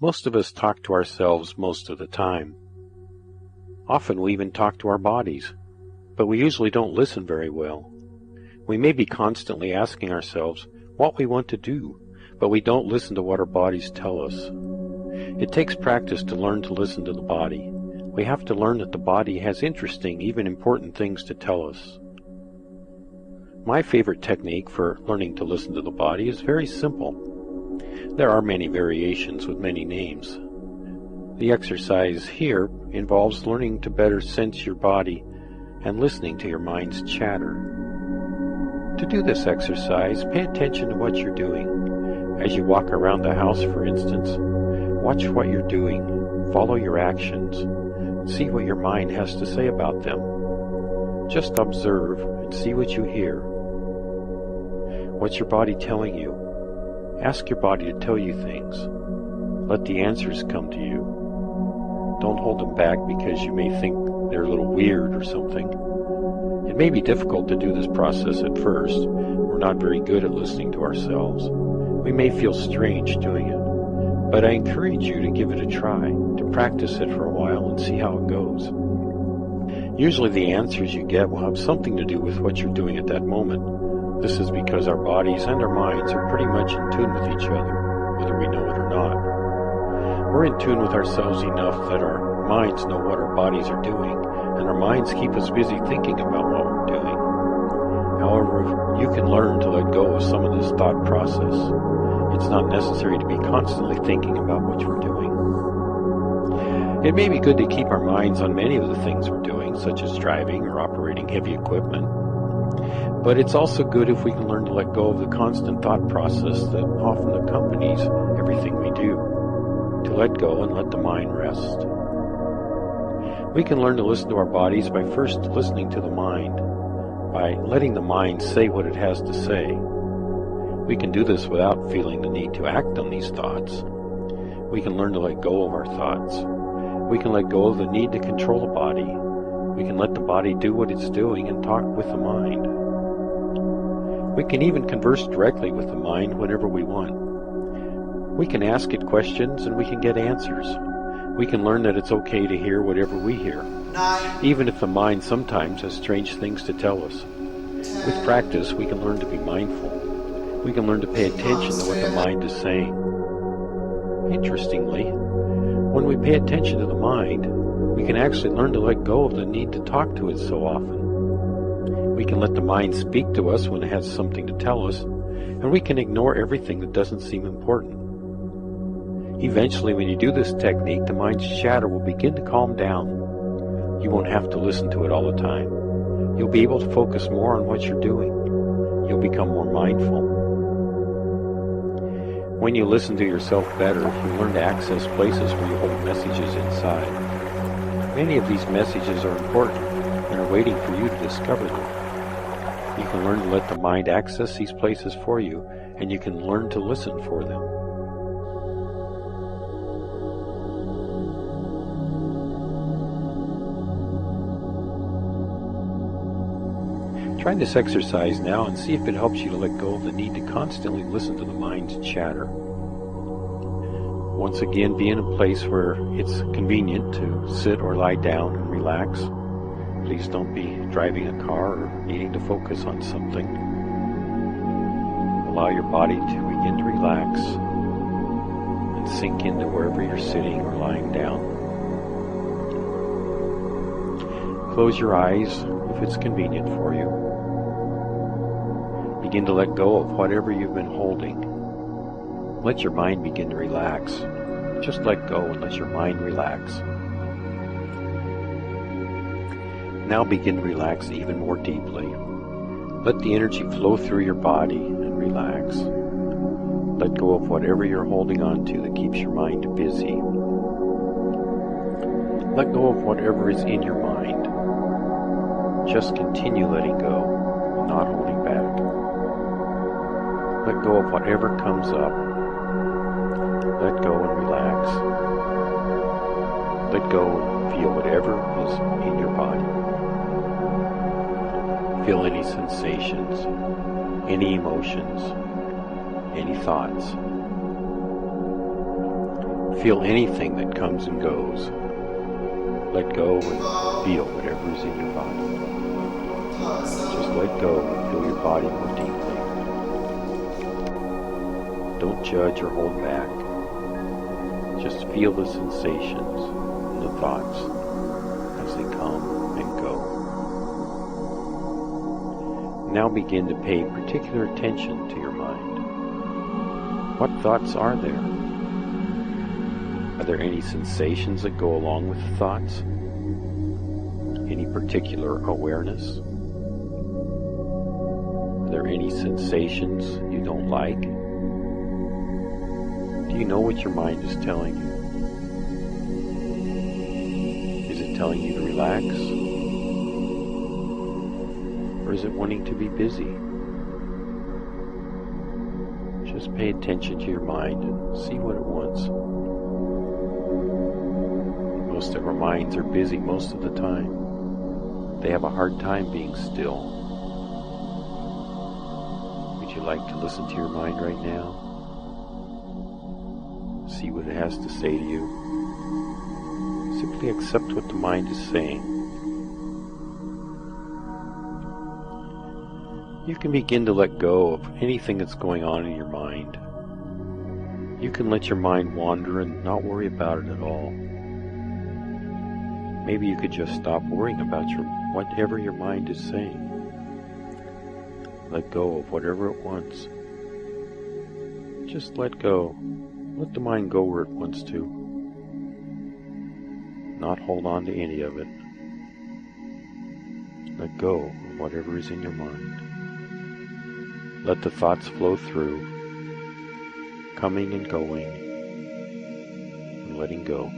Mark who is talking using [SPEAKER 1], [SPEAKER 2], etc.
[SPEAKER 1] Most of us talk to ourselves most of the time. Often we even talk to our bodies, but we usually don't listen very well. We may be constantly asking ourselves what we want to do, but we don't listen to what our bodies tell us. It takes practice to learn to listen to the body. We have to learn that the body has interesting, even important things to tell us. My favorite technique for learning to listen to the body is very simple. There are many variations with many names. The exercise here involves learning to better sense your body and listening to your mind's chatter. To do this exercise, pay attention to what you're doing. As you walk around the house, for instance, watch what you're doing, follow your actions, see what your mind has to say about them. Just observe and see what you hear. What's your body telling you? Ask your body to tell you things. Let the answers come to you. Don't hold them back because you may think they're a little weird or something. It may be difficult to do this process at first. We're not very good at listening to ourselves. We may feel strange doing it, but I encourage you to give it a try, to practice it for a while and see how it goes. Usually the answers you get will have something to do with what you're doing at that moment. This is because our bodies and our minds are pretty much in tune with each other, whether we know it or not. We're in tune with ourselves enough that our minds know what our bodies are doing, and our minds keep us busy thinking about what we're doing. However, you can learn to let go of some of this thought process. It's not necessary to be constantly thinking about what you're doing. It may be good to keep our minds on many of the things we're doing, such as driving or operating heavy equipment. But it's also good if we can learn to let go of the constant thought process that often accompanies everything we do, to let go and let the mind rest. We can learn to listen to our bodies by first listening to the mind, by letting the mind say what it has to say. We can do this without feeling the need to act on these thoughts. We can learn to let go of our thoughts. We can let go of the need to control the body. We can let the body do what it's doing and talk with the mind. We can even converse directly with the mind whenever we want. We can ask it questions and we can get answers. We can learn that it's okay to hear whatever we hear, even if the mind sometimes has strange things to tell us. With practice, we can learn to be mindful. We can learn to pay attention to what the mind is saying. Interestingly, when we pay attention to the mind, we can actually learn to let go of the need to talk to it so often. We can let the mind speak to us when it has something to tell us, and we can ignore everything that doesn't seem important. Eventually, when you do this technique, the mind's chatter will begin to calm down. You won't have to listen to it all the time. You'll be able to focus more on what you're doing. You'll become more mindful. When you listen to yourself better, you learn to access places where you hold messages inside. Many of these messages are important and are waiting for you to discover them. You can learn to let the mind access these places for you, and you can learn to listen for them. Try this exercise now and see if it helps you to let go of the need to constantly listen to the mind's chatter. Once again, be in a place where it's convenient to sit or lie down and relax. Please don't be driving a car or needing to focus on something. Allow your body to begin to relax and sink into wherever you're sitting or lying down. Close your eyes if it's convenient for you. Begin to let go of whatever you've been holding. Let your mind begin to relax. Just let go and let your mind relax. Now begin to relax even more deeply. Let the energy flow through your body and relax. Let go of whatever you're holding on to that keeps your mind busy. Let go of whatever is in your mind. Just continue letting go, not holding back. Let go of whatever comes up. Let go and relax. Let go and feel whatever is in your body. Feel any sensations, any emotions, any thoughts. Feel anything that comes and goes. Let go and feel whatever is in your body. Just let go and feel your body more deeply. Don't judge or hold back. Just feel the sensations and the thoughts as they come and go. Now begin to pay particular attention to your mind. What thoughts are there? Are there any sensations that go along with the thoughts? Any particular awareness? Are there any sensations you don't like? Do you know what your mind is telling you? Is it telling you to relax? Or is it wanting to be busy? Just pay attention to your mind and see what it wants. Most of our minds are busy most of the time. They have a hard time being still. Would you like to listen to your mind right now? See what it has to say to you. Simply accept what the mind is saying. You can begin to let go of anything that's going on in your mind. You can let your mind wander and not worry about it at all. Maybe you could just stop worrying about whatever your mind is saying. Let go of whatever it wants. Just let go. Let the mind go where it wants to. Not hold on to any of it. Let go of whatever is in your mind. Let the thoughts flow through, coming and going, and letting go.